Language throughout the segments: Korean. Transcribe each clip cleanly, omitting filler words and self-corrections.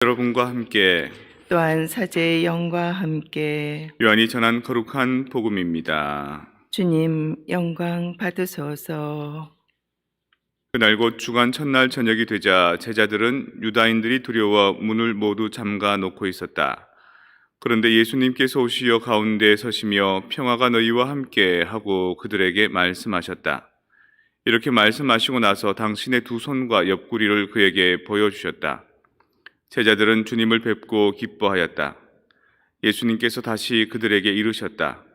여러분과 함께 또한 사제의 영과 함께 요한이 전한 거룩한 복음입니다. 주님 영광 받으소서. 그날 곧 주간 첫날 저녁이 되자 제자들은 유다인들이 두려워 문을 모두 잠가 놓고 있었다. 그런데 예수님께서 오시어 가운데에 서시며 평화가 너희와 함께 하고 그들에게 말씀하셨다. 이렇게 말씀하시고 나서 당신의 두 손과 옆구리를 그에게 보여주셨다. 제자들은 주님을 뵙고 기뻐하였다. 예수님께서 다시 그들에게 이르셨다.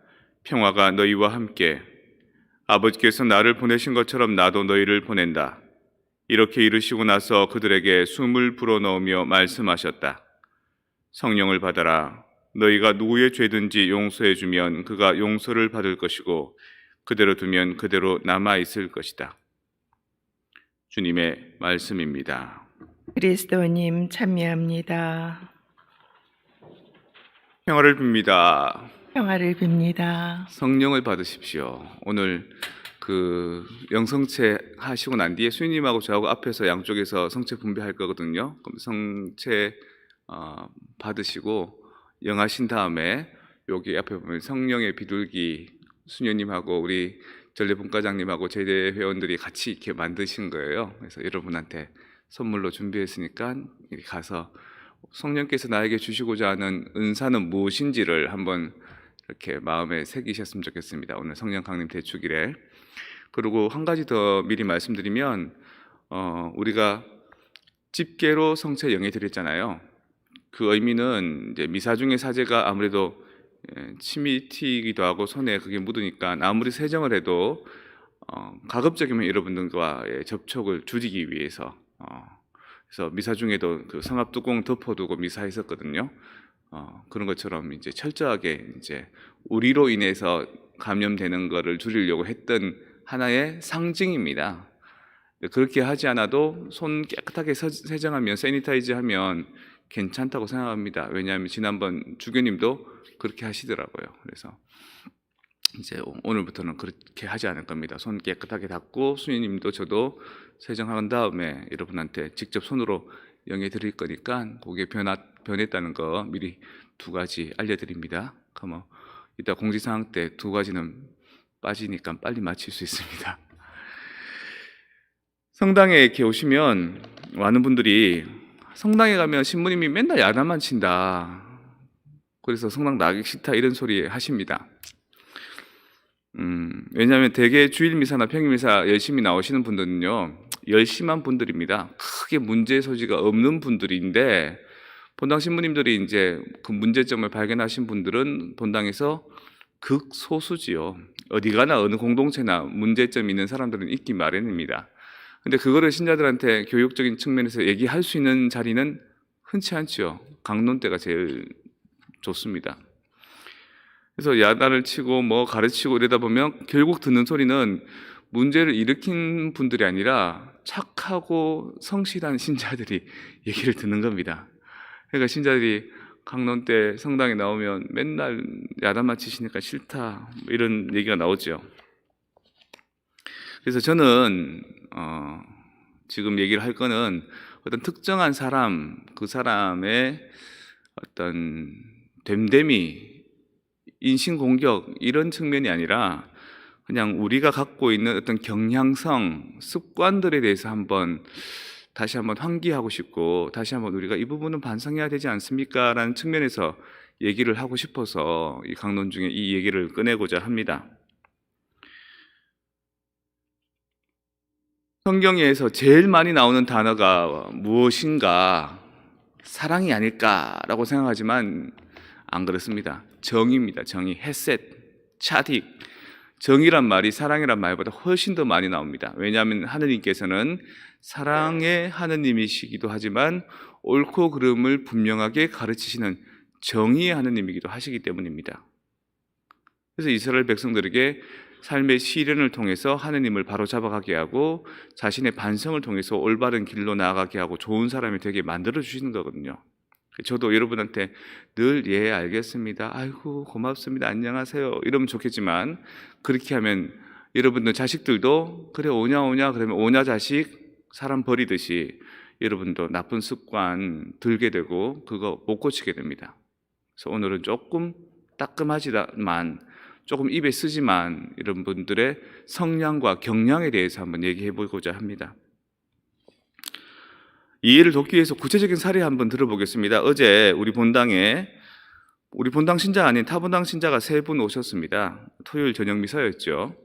평화가 너희와 함께. 아버지께서 나를 보내신 것처럼 나도 너희를 보낸다. 이렇게 이르시고 나서 그들에게 숨을 불어넣으며 말씀하셨다. 성령을 받아라. 너희가 누구의 죄든지 용서해 주면 그가 용서를 받을 것이고 그대로 두면 그대로 남아 있을 것이다. 주님의 말씀입니다. 그리스도님 참여합니다. 평화를 빕니다. 평화를 빕니다. 성령을 받으십시오. 오늘 영성체 하시고 난 뒤에 수님하고 저하고 앞에서 양쪽에서 성체 분배할 거거든요. 그럼 성체 받으시고 영하신 다음에 여기 앞에 보면 성령의 비둘기 수녀님하고 우리 전례분과장님하고 제대 회원들이 같이 이렇게 만드신 거예요. 그래서 여러분한테 선물로 준비했으니까 가서 성령께서 나에게 주시고자 하는 은사는 무엇인지를 한번 이렇게 마음에 새기셨으면 좋겠습니다. 오늘 성령 강림 대축일에. 그리고 한 가지 더 미리 말씀드리면 우리가 집게로 성체 영해 드렸잖아요. 그 의미는 이제 미사 중에 사제가 아무래도 침이 튀기도 하고 손에 그게 묻으니까 아무리 세정을 해도 가급적이면 여러분들과의 접촉을 줄이기 위해서 그래서 미사 중에도 그 성합 뚜껑 덮어두고 미사했었거든요. 그런 것처럼 이제 철저하게 이제 우리로 인해서 감염되는 것을 줄이려고 했던 하나의 상징입니다. 그렇게 하지 않아도 손 깨끗하게 세정하면 세니타이즈하면 괜찮다고 생각합니다. 왜냐하면 지난번 주교님도 그렇게 하시더라고요. 그래서 이제 오늘부터는 그렇게 하지 않을 겁니다. 손 깨끗하게 닦고 수녀님도 저도 세정한 다음에 여러분한테 직접 손으로 영해 드릴 거니까 그게 변했다는 거 미리 두 가지 알려드립니다. 그럼 이따 공지사항 때 두 가지는 빠지니까 빨리 마칠 수 있습니다. 성당에 이렇게 오시면 많은 분들이 성당에 가면 신부님이 맨날 야단만 친다. 그래서 성당 나기 싫다 이런 소리 하십니다. 왜냐하면 대개 주일미사나 평일미사 열심히 나오시는 분들은요 열심한 분들입니다. 크게 문제 소지가 없는 분들인데 본당 신부님들이 이제 그 문제점을 발견하신 분들은 본당에서 극소수지요. 어디 가나 어느 공동체나 문제점 있는 사람들은 있기 마련입니다. 근데 그거를 신자들한테 교육적인 측면에서 얘기할 수 있는 자리는 흔치 않죠. 강론 때가 제일 좋습니다. 그래서 야단을 치고 뭐 가르치고 이러다 보면 결국 듣는 소리는 문제를 일으킨 분들이 아니라 착하고 성실한 신자들이 얘기를 듣는 겁니다. 그러니까 신자들이 강론 때 성당에 나오면 맨날 야단만 치시니까 싫다 이런 얘기가 나오죠. 그래서 저는 지금 얘기를 할 거는 어떤 특정한 사람, 그 사람의 어떤 됨됨이, 인신공격 이런 측면이 아니라 그냥 우리가 갖고 있는 어떤 경향성, 습관들에 대해서 다시 한번 환기하고 싶고 다시 한번 우리가 이 부분은 반성해야 되지 않습니까? 라는 측면에서 얘기를 하고 싶어서 이 강론 중에 이 얘기를 꺼내고자 합니다. 성경에서 제일 많이 나오는 단어가 무엇인가? 사랑이 아닐까라고 생각하지만 안 그렇습니다. 정의입니다. 정의, 헤셋, 차딕. 정의란 말이 사랑이란 말보다 훨씬 더 많이 나옵니다. 왜냐하면 하느님께서는 사랑의 하느님이시기도 하지만 옳고 그름을 분명하게 가르치시는 정의의 하느님이기도 하시기 때문입니다. 그래서 이스라엘 백성들에게 삶의 시련을 통해서 하느님을 바로잡아가게 하고 자신의 반성을 통해서 올바른 길로 나아가게 하고 좋은 사람이 되게 만들어 주시는 거거든요. 저도 여러분한테 늘 예 알겠습니다, 아이고 고맙습니다, 안녕하세요 이러면 좋겠지만 그렇게 하면 여러분들 자식들도 그래 오냐 그러면 오냐 자식 사람 버리듯이 여러분도 나쁜 습관 들게 되고 그거 못 고치게 됩니다. 그래서 오늘은 조금 따끔하지만 조금 입에 쓰지만 이런 분들의 성량과 경량에 대해서 한번 얘기해 보고자 합니다. 이해를 돕기 위해서 구체적인 사례 한번 들어보겠습니다. 어제 우리 본당 신자 아닌 타본당 신자가 3분 오셨습니다. 토요일 저녁 미사였죠.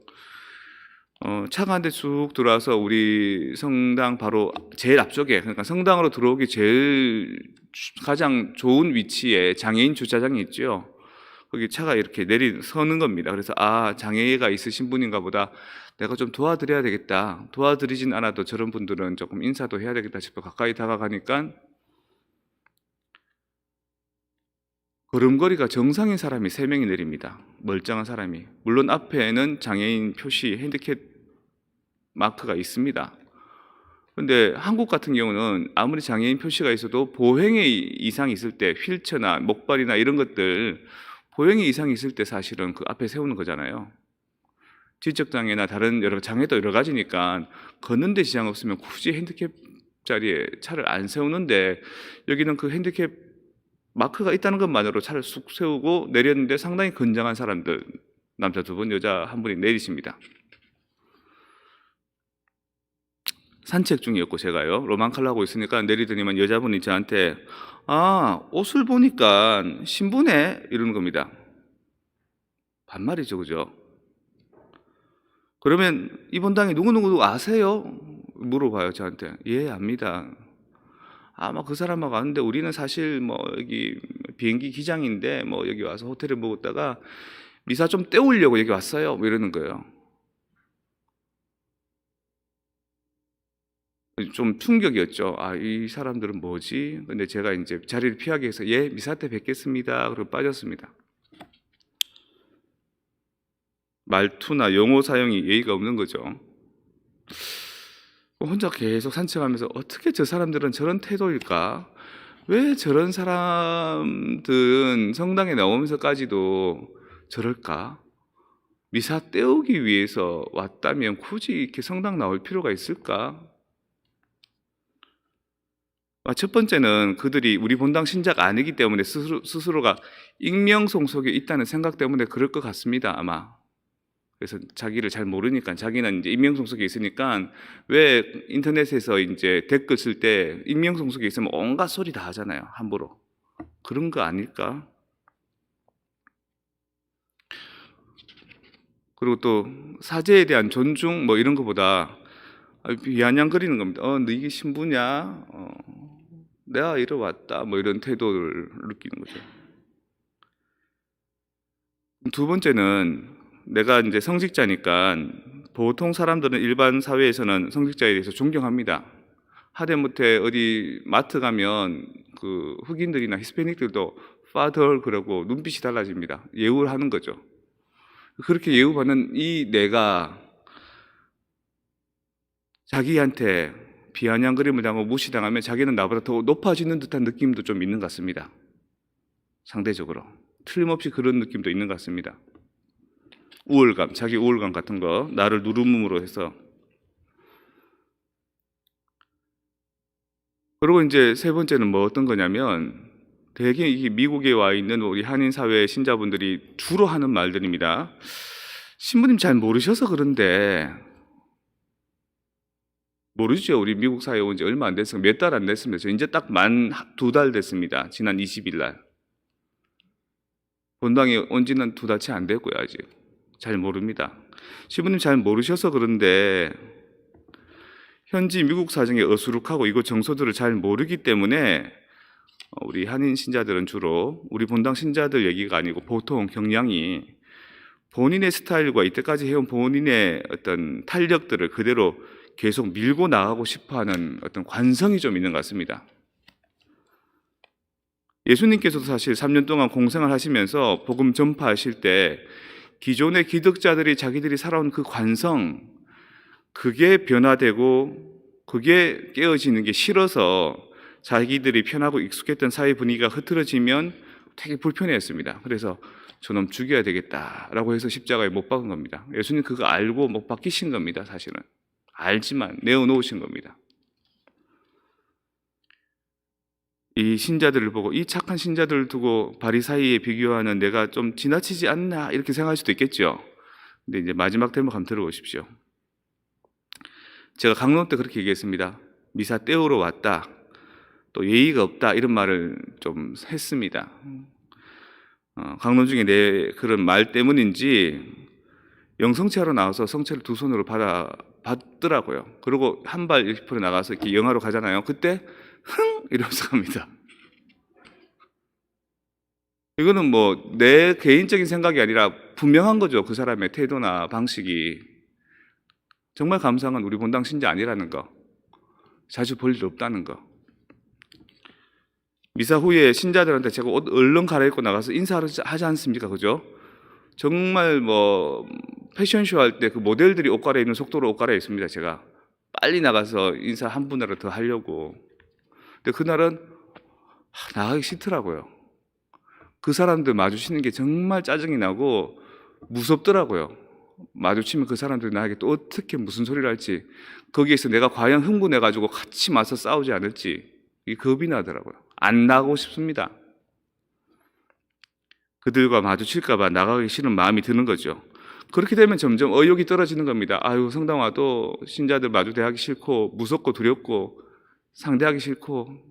차가 한 대 쭉 들어와서 우리 성당 바로 제일 앞쪽에, 그러니까 성당으로 들어오기 제일 가장 좋은 위치에 장애인 주차장이 있죠. 거기 차가 이렇게 서는 겁니다. 그래서 장애가 있으신 분인가 보다, 내가 좀 도와드려야 되겠다. 도와드리진 않아도 저런 분들은 조금 인사도 해야 되겠다 싶어 가까이 다가가니까 걸음걸이가 정상인 사람이 3명이 내립니다. 멀쩡한 사람이. 물론 앞에는 장애인 표시, 핸디캡 마크가 있습니다. 그런데 한국 같은 경우는 아무리 장애인 표시가 있어도 보행에 이상이 있을 때, 휠체어나 목발이나 이런 것들 보행에 이상이 있을 때 사실은 그 앞에 세우는 거잖아요. 지적장애나 다른 여러 장애도 여러 가지니까 걷는 데 지장 없으면 굳이 핸디캡 자리에 차를 안 세우는데, 여기는 그 핸디캡 마크가 있다는 것만으로 차를 쑥 세우고 내렸는데 상당히 건장한 사람들, 남자 2분, 여자 1분이 내리십니다. 산책 중이었고 제가요, 로망칼 하고 있으니까 내리더니만 여자분이 저한테 옷을 보니까 신부네 이러는 겁니다. 반말이죠, 그죠? 그러면 이번 당에 누구누구 아세요? 물어봐요, 저한테. 예, 압니다. 아마 그 사람하고 아는데 우리는 사실 여기 비행기 기장인데 여기 와서 호텔에 묵었다가 미사 좀 때우려고 여기 왔어요, 이러는 거예요. 좀 충격이었죠. 이 사람들은 뭐지? 근데 제가 이제 자리를 피하기 위해서 미사 때 뵙겠습니다. 그리고 빠졌습니다. 말투나 용어 사용이 예의가 없는 거죠. 혼자 계속 산책하면서 어떻게 저 사람들은 저런 태도일까? 왜 저런 사람들은 성당에 나오면서까지도 저럴까? 미사 때우기 위해서 왔다면 굳이 이렇게 성당 나올 필요가 있을까? 첫 번째는 그들이 우리 본당 신자가 아니기 때문에 스스로가 익명성 속에 있다는 생각 때문에 그럴 것 같습니다, 아마. 그래서 자기를 잘 모르니까, 자기는 이제 익명성 속에 있으니까, 왜 인터넷에서 이제 댓글 쓸 때 익명성 속에 있으면 온갖 소리 다 하잖아요, 함부로. 그런 거 아닐까? 그리고 또 사제에 대한 존중 이런 거보다 비아냥거리는 겁니다. 너 이게 신부냐? 내가 이러 왔다. 이런 태도를 느끼는 거죠. 2번째는 내가 이제 성직자니까 보통 사람들은 일반 사회에서는 성직자에 대해서 존경합니다. 하다못해 어디 마트 가면 그 흑인들이나 히스패닉들도 father 그러고 눈빛이 달라집니다. 예우를 하는 거죠. 그렇게 예우받는 이 내가 자기한테 비아냥거림을 당하고 무시당하면 자기는 나보다 더 높아지는 듯한 느낌도 좀 있는 것 같습니다. 상대적으로. 틀림없이 그런 느낌도 있는 것 같습니다. 우월감, 자기 우월감 같은 거, 나를 누름으로 해서. 그리고 이제 3번째는 어떤 거냐면, 대개 이 미국에 와 있는 우리 한인 사회 신자분들이 주로 하는 말들입니다. 신부님 잘 모르셔서 그런데, 모르죠. 우리 미국 사회에 온 지 얼마 안 됐어요. 몇 달 안 됐습니다. 저 이제 딱 만 2달 됐습니다. 지난 20일 날. 본당에 온 지는 2달치 안 됐고요, 아직. 잘 모릅니다. 신부님 잘 모르셔서 그런데 현지 미국 사정에 어수룩하고 이곳 정서들을 잘 모르기 때문에 우리 한인 신자들은 주로 우리 본당 신자들 얘기가 아니고 보통 경향이 본인의 스타일과 이때까지 해온 본인의 어떤 탄력들을 그대로 계속 밀고 나가고 싶어하는 어떤 관성이 좀 있는 것 같습니다. 예수님께서도 사실 3년 동안 공생을 하시면서 복음 전파하실 때 기존의 기득자들이 자기들이 살아온 그 관성, 그게 변화되고 그게 깨어지는 게 싫어서 자기들이 편하고 익숙했던 사회 분위기가 흐트러지면 되게 불편해했습니다. 그래서 저놈 죽여야 되겠다라고 해서 십자가에 못 박은 겁니다. 예수님 그거 알고 못 박히신 겁니다. 사실은 알지만 내어놓으신 겁니다. 이 신자들을 보고 이 착한 신자들을 두고 바리사이에 비교하는 내가 좀 지나치지 않나 이렇게 생각할 수도 있겠죠. 근데 이제 마지막 대목 한번 들어보십시오. 제가 강론 때 그렇게 얘기했습니다. 미사 때우러 왔다. 또 예의가 없다 이런 말을 좀 했습니다. 강론 중에 내 그런 말 때문인지 영성체하러 나와서 성체를 두 손으로 받더라고요. 그리고 한 발 이렇게 풀어 나가서 이렇게 영하로 가잖아요. 그때 흥 이러면서 갑니다. 이거는 뭐 내 개인적인 생각이 아니라 분명한 거죠. 그 사람의 태도나 방식이. 정말 감사한 건 우리 본당 신자 아니라는 거. 자주 볼 일 없다는 거. 미사 후에 신자들한테 제가 옷 얼른 갈아입고 나가서 인사하지 않습니까? 그죠? 정말 뭐 패션쇼 할 때 그 모델들이 옷 갈아입는 속도로 옷 갈아입습니다. 제가 빨리 나가서 인사 한 분이라도 더 하려고. 근데 그날은 나가기 싫더라고요. 그 사람들 마주치는 게 정말 짜증이 나고 무섭더라고요. 마주치면 그 사람들이 나에게 또 어떻게 무슨 소리를 할지, 거기에서 내가 과연 흥분해가지고 같이 맞서 싸우지 않을지 이 겁이 나더라고요. 안 나가고 싶습니다. 그들과 마주칠까봐 나가기 싫은 마음이 드는 거죠. 그렇게 되면 점점 의욕이 떨어지는 겁니다. 아유, 성당 와도 신자들 마주 대하기 싫고 무섭고 두렵고 상대하기 싫고.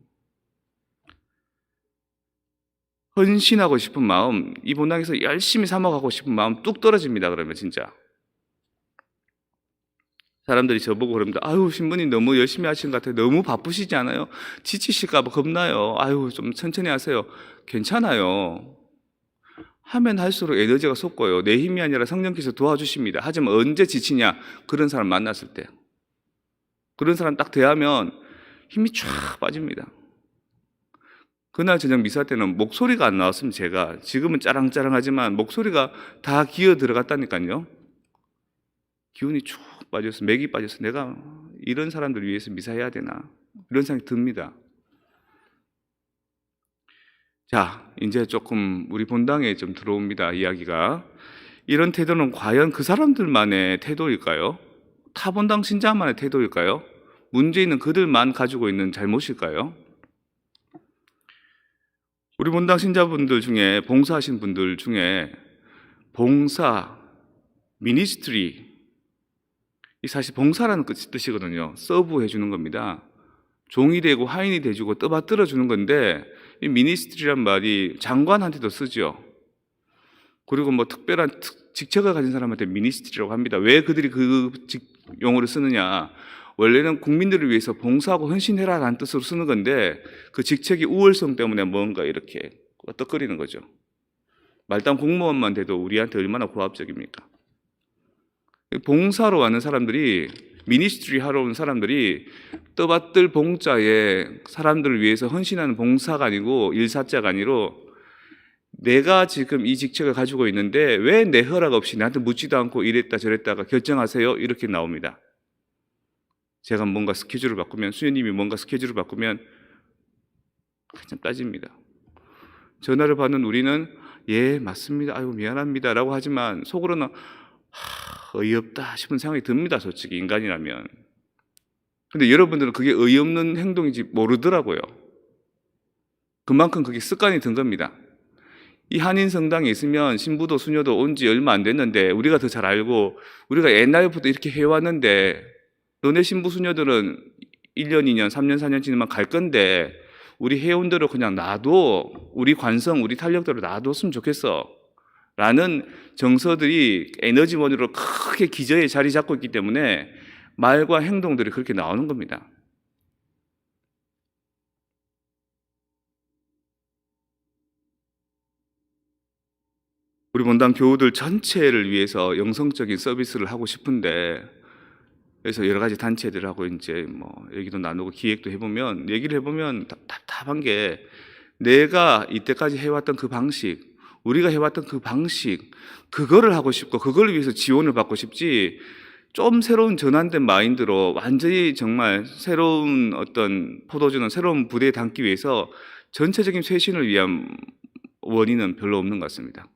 헌신하고 싶은 마음, 이 본당에서 열심히 삼아가고 싶은 마음 뚝 떨어집니다. 그러면 진짜 사람들이 저보고 그럽니다. 아유, 신부님 너무 열심히 하시는 것 같아요. 너무 바쁘시지 않아요? 지치실까 봐 겁나요. 아유, 좀 천천히 하세요. 괜찮아요. 하면 할수록 에너지가 솟고요. 내 힘이 아니라 성령께서 도와주십니다. 하지만 언제 지치냐? 그런 사람 만났을 때. 그런 사람 딱 대하면 힘이 쫙 빠집니다. 그날 저녁 미사 때는 목소리가 안 나왔으면 제가 지금은 짜랑짜랑하지만 목소리가 다 기어 들어갔다니까요. 기운이 쭉 빠져서 맥이 빠져서 내가 이런 사람들 위해서 미사해야 되나 이런 생각이 듭니다. 자, 이제 조금 우리 본당에 좀 들어옵니다. 이야기가. 이런 태도는 과연 그 사람들만의 태도일까요? 타 본당 신자만의 태도일까요? 문제 있는 그들만 가지고 있는 잘못일까요? 우리 본당 신자분들 중에 봉사하신 분들 중에 봉사, 미니스트리, 이 사실 봉사라는 뜻이거든요. 서브 해주는 겁니다. 종이 되고 하인이 돼주고 떠받들어 주는 건데 이 미니스트리란 말이 장관한테도 쓰죠. 그리고 뭐 특별한 직책을 가진 사람한테 미니스트리라고 합니다. 왜 그들이 그 용어를 쓰느냐? 원래는 국민들을 위해서 봉사하고 헌신해라라는 뜻으로 쓰는 건데 그 직책의 우월성 때문에 뭔가 이렇게 끄덕거리는 거죠. 말단 공무원만 돼도 우리한테 얼마나 고압적입니까? 봉사로 하는 사람들이, 미니스트리 하러 온 사람들이 떠받들 봉자에 사람들을 위해서 헌신하는 봉사가 아니고 일사자가 아니로 내가 지금 이 직책을 가지고 있는데 왜 내 허락 없이 나한테 묻지도 않고 이랬다 저랬다가 결정하세요? 이렇게 나옵니다. 제가 뭔가 스케줄을 바꾸면, 수녀님이 뭔가 스케줄을 바꾸면 그냥 따집니다. 전화를 받는 우리는 예 맞습니다, 아이고 미안합니다 라고 하지만 속으로는 어이없다 싶은 생각이 듭니다. 솔직히 인간이라면. 근데 여러분들은 그게 어이없는 행동인지 모르더라고요. 그만큼 그게 습관이 든 겁니다. 이 한인 성당에 있으면 신부도 수녀도 온 지 얼마 안 됐는데 우리가 더 잘 알고 우리가 옛날부터 이렇게 해왔는데 너네 신부 수녀들은 1년, 2년, 3년, 4년 지나면 갈 건데 우리 회원들을 그냥 놔둬, 우리 관성, 우리 탄력대로 놔뒀으면 좋겠어 라는 정서들이 에너지원으로 크게 기저에 자리 잡고 있기 때문에 말과 행동들이 그렇게 나오는 겁니다. 우리 본당 교우들 전체를 위해서 영성적인 서비스를 하고 싶은데 그래서 여러 가지 단체들하고 이제 뭐 얘기도 나누고 기획도 해보면 얘기를 해보면 답답한 게 내가 이때까지 해왔던 그 방식, 우리가 해왔던 그 방식, 그거를 하고 싶고 그걸 위해서 지원을 받고 싶지 좀 새로운 전환된 마인드로 완전히 정말 새로운 어떤 포도주는 새로운 부대에 담기 위해서 전체적인 쇄신을 위한 원인은 별로 없는 것 같습니다.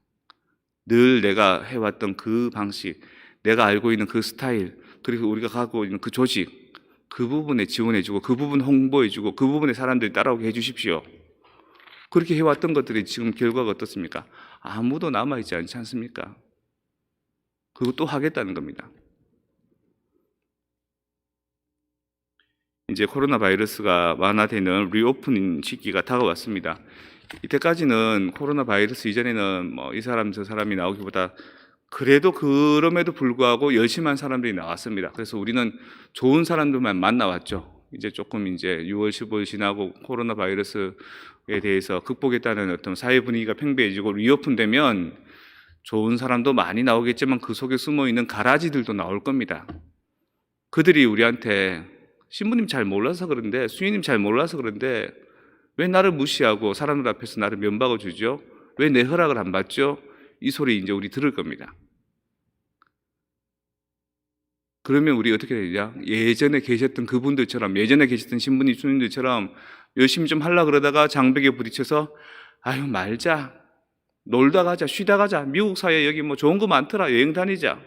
늘 내가 해왔던 그 방식, 내가 알고 있는 그 스타일, 그리고 우리가 갖고 있는 그 조직, 그 부분에 지원해주고 그 부분 홍보해주고 그 부분에 사람들이 따라오게 해주십시오. 그렇게 해왔던 것들이 지금 결과가 어떻습니까? 아무도 남아있지 않지 않습니까? 그것도 하겠다는 겁니다. 이제 코로나 바이러스가 완화되는 리오프닝 시기가 다가왔습니다. 이때까지는 코로나 바이러스 이전에는 뭐 이 사람 저 사람이 나오기보다 그래도 그럼에도 불구하고 열심한 사람들이 나왔습니다. 그래서 우리는 좋은 사람들만 만나왔죠. 이제 조금 이제 6월 15일 지나고 코로나 바이러스에 대해서 극복했다는 어떤 사회 분위기가 팽배해지고 리오픈되면 좋은 사람도 많이 나오겠지만 그 속에 숨어 있는 가라지들도 나올 겁니다. 그들이 우리한테 신부님 잘 몰라서 그런데, 수녀님 잘 몰라서 그런데 왜 나를 무시하고 사람들 앞에서 나를 면박을 주죠? 왜 내 허락을 안 받죠? 이 소리 이제 우리 들을 겁니다. 그러면 우리 어떻게 되냐? 예전에 계셨던 그분들처럼, 예전에 계셨던 신부님, 수녀님들처럼 열심히 좀 하려고 그러다가 장벽에 부딪혀서 아유 말자, 놀다 가자, 쉬다 가자, 미국 사회 여기 뭐 좋은 거 많더라, 여행 다니자.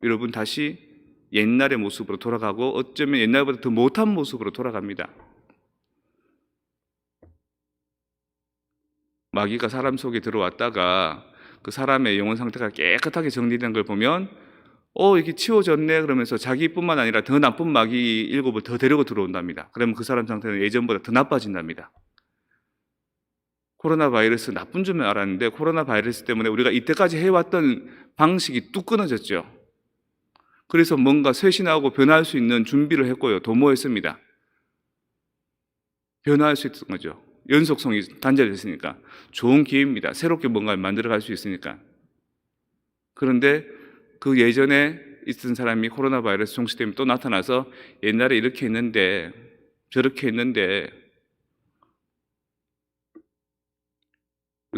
여러분 다시 옛날의 모습으로 돌아가고 어쩌면 옛날보다 더 못한 모습으로 돌아갑니다. 마귀가 사람 속에 들어왔다가 그 사람의 영혼 상태가 깨끗하게 정리된 걸 보면 이게 치워졌네 그러면서 자기뿐만 아니라 더 나쁜 마귀 일곱을 더 데리고 들어온답니다. 그러면 그 사람 상태는 예전보다 더 나빠진답니다. 코로나 바이러스 나쁜 줄만 알았는데 코로나 바이러스 때문에 우리가 이때까지 해왔던 방식이 뚝 끊어졌죠. 그래서 뭔가 쇄신하고 변화할 수 있는 준비를 했고요. 도모했습니다. 변화할 수 있는 거죠. 연속성이 단절됐으니까 좋은 기회입니다. 새롭게 뭔가를 만들어갈 수 있으니까. 그런데 그 예전에 있던 사람이 코로나 바이러스 종식 때문에 또 나타나서 옛날에 이렇게 했는데 저렇게 했는데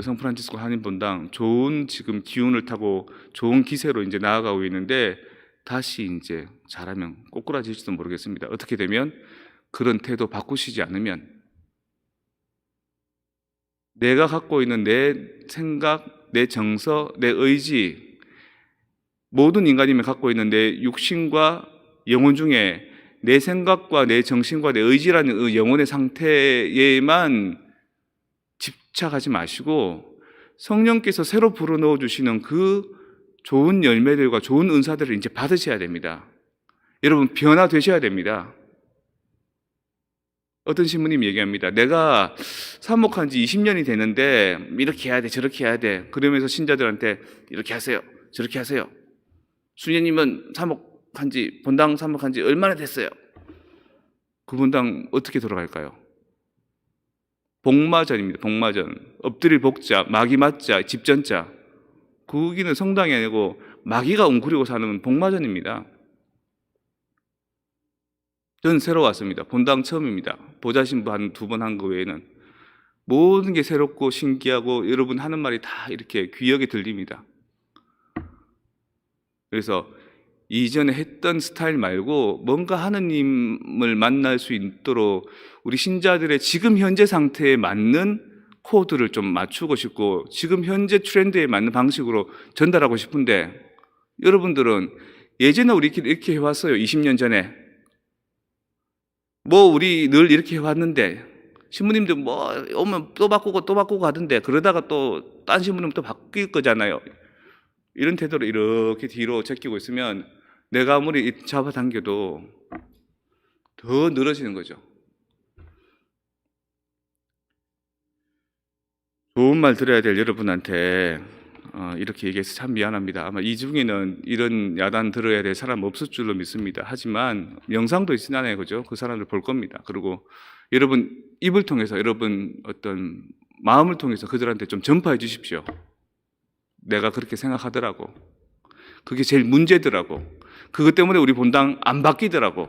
성 프란치스코 한인 본당 좋은 지금 기운을 타고 좋은 기세로 이제 나아가고 있는데 다시 이제 잘하면 꼬꾸라질지도 모르겠습니다. 어떻게 되면 그런 태도 바꾸시지 않으면 내가 갖고 있는 내 생각, 내 정서, 내 의지, 모든 인간이면 갖고 있는 내 육신과 영혼 중에 내 생각과 내 정신과 내 의지라는 그 영혼의 상태에만 집착하지 마시고 성령께서 새로 불어넣어 주시는 그 좋은 열매들과 좋은 은사들을 이제 받으셔야 됩니다. 여러분 변화되셔야 됩니다. 어떤 신부님이 얘기합니다. 내가 사목한 지 20년이 되는데 이렇게 해야 돼 저렇게 해야 돼 그러면서 신자들한테 이렇게 하세요 저렇게 하세요. 수녀님은 본당 사목한 지 얼마나 됐어요? 그 본당 어떻게 돌아갈까요? 복마전입니다. 복마전. 엎드릴 복자, 마귀 맞자, 집전자. 거기는 성당이 아니고 마귀가 웅크리고 사는 복마전입니다. 저는 새로 왔습니다. 본당 처음입니다. 보좌신부 한 2번 한 거 외에는 모든 게 새롭고 신기하고 여러분 하는 말이 다 이렇게 귀하게 들립니다. 그래서 이전에 했던 스타일 말고 뭔가 하느님을 만날 수 있도록 우리 신자들의 지금 현재 상태에 맞는 코드를 좀 맞추고 싶고 지금 현재 트렌드에 맞는 방식으로 전달하고 싶은데 여러분들은 예전에 우리 이렇게 해왔어요. 20년 전에 우리 늘 이렇게 해왔는데 신부님들 오면 또 바꾸고 또 바꾸고 하던데 그러다가 또 딴 신부님 또 바뀔 거잖아요. 이런 태도로 이렇게 뒤로 제끼고 있으면 내가 아무리 잡아당겨도 더 늘어지는 거죠. 좋은 말 들어야 될 여러분한테 이렇게 얘기해서 참 미안합니다. 아마 이 중에는 이런 야단 들어야 될 사람 없을 줄로 믿습니다. 하지만 영상도 있으잖아요. 그죠? 그 사람들 볼 겁니다. 그리고 여러분 입을 통해서 여러분 어떤 마음을 통해서 그들한테 좀 전파해 주십시오. 내가 그렇게 생각하더라고. 그게 제일 문제더라고. 그것 때문에 우리 본당 안 바뀌더라고.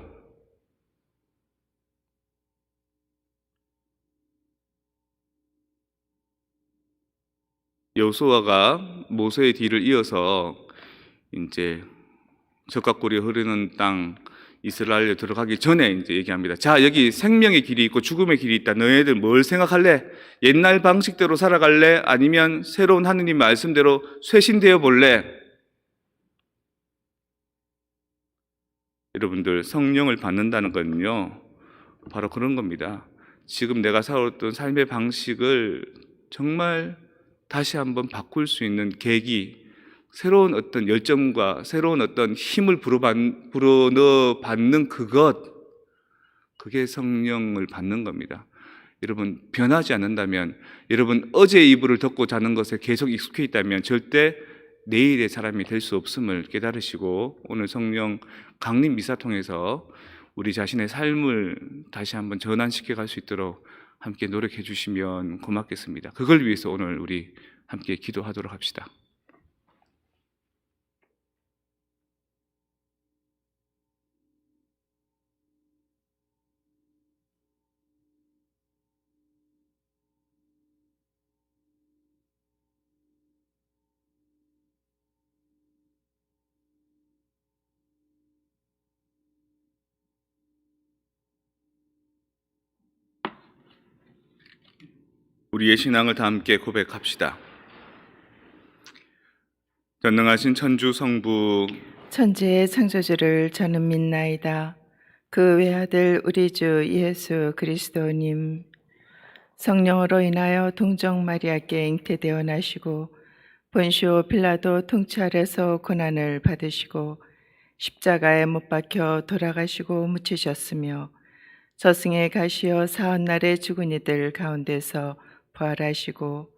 여호수아가 모세의 뒤를 이어서 이제 적각골이 흐르는 땅 이스라엘에 들어가기 전에 이제 얘기합니다. 자, 여기 생명의 길이 있고 죽음의 길이 있다. 너희들 뭘 생각할래? 옛날 방식대로 살아갈래? 아니면 새로운 하느님 말씀대로 쇄신되어 볼래? 여러분들 성령을 받는다는 건요, 바로 그런 겁니다. 지금 내가 살아왔던 삶의 방식을 정말 다시 한번 바꿀 수 있는 계기, 새로운 어떤 열정과 새로운 어떤 힘을 불어넣어 받는 그게 성령을 받는 겁니다. 여러분, 변하지 않는다면, 여러분 어제 이불을 덮고 자는 것에 계속 익숙해 있다면 절대 내일의 사람이 될 수 없음을 깨달으시고, 오늘 성령 강림 미사 통해서 우리 자신의 삶을 다시 한번 전환시켜 갈 수 있도록 함께 노력해 주시면 고맙겠습니다. 그걸 위해서 오늘 우리 함께 기도하도록 합시다. 우리의 신앙을 다 함께 고백합시다. 전능하신 천주 성부, 천지의 창조주를 저는 믿나이다. 그 외아들 우리 주 예수 그리스도님, 성령으로 인하여 동정 마리아께 잉태되어 나시고 본시오 빌라도 통치 아래서 고난을 받으시고 십자가에 못 박혀 돌아가시고 묻히셨으며 저승에 가시어 사흘날에 죽은 이들 가운데서 부활하시고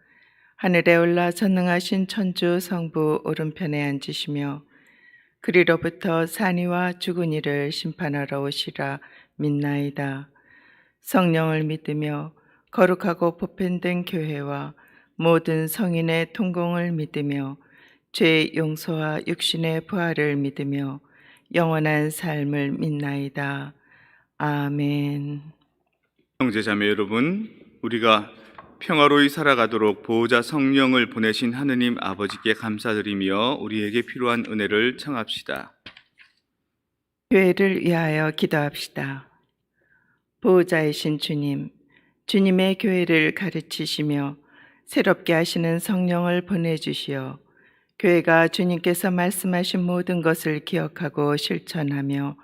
하늘에 올라 전능하신 천주 성부 오른편에 앉으시며 그리로부터 산이와 죽은 이를 심판하러 오시라 믿나이다. 성령을 믿으며 거룩하고 보편된 교회와 모든 성인의 통공을 믿으며 죄 용서와 육신의 부활을 믿으며 영원한 삶을 믿나이다. 아멘. 형제자매 여러분, 우리가 평화로이 살아가도록 보호자 성령을 보내신 하느님 아버지께 감사드리며 우리에게 필요한 은혜를 청합시다. 교회를 위하여 기도합시다. 보호자이신 주님, 주님의 교회를 가르치시며 새롭게 하시는 성령을 보내주시어 교회가 주님께서 말씀하신 모든 것을 기억하고 실천하며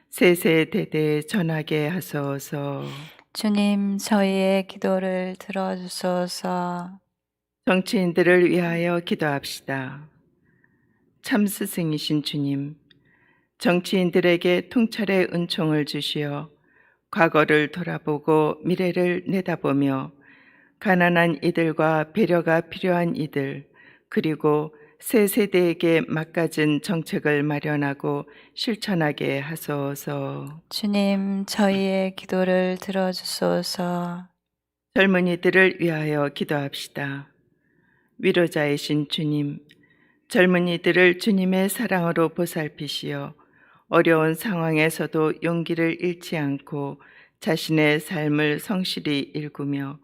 세세대대에 전하게 하소서. 주님, 저희의 기도를 들어주소서. 정치인들을 위하여 기도합시다. 참 스승이신 주님, 정치인들에게 통찰의 은총을 주시어 과거를 돌아보고 미래를 내다보며 가난한 이들과 배려가 필요한 이들, 그리고 새 세대에게 막가진 정책을 마련하고 실천하게 하소서. 주님, 저희의 기도를 들어주소서. 젊은이들을 위하여 기도합시다. 위로자이신 주님, 젊은이들을 주님의 사랑으로 보살피시어 어려운 상황에서도 용기를 잃지 않고 자신의 삶을 성실히 일구며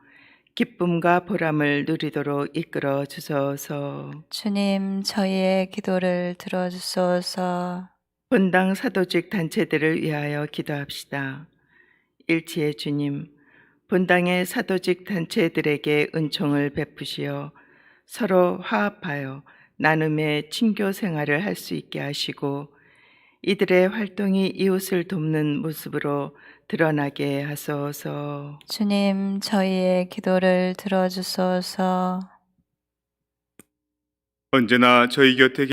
기쁨과 보람을 누리도록 이끌어 주소서. 주님, 저희의 기도를 들어주소서. 본당 사도직 단체들을 위하여 기도합시다. 일치의 주님, 본당의 사도직 단체들에게 은총을 베푸시어 서로 화합하여 나눔의 친교 생활을 할 수 있게 하시고 이들의 활동이 이웃을 돕는 모습으로 드러나게 하소서. 주님, 저희의 기도를 들어주소서. 언제나 저희 곁에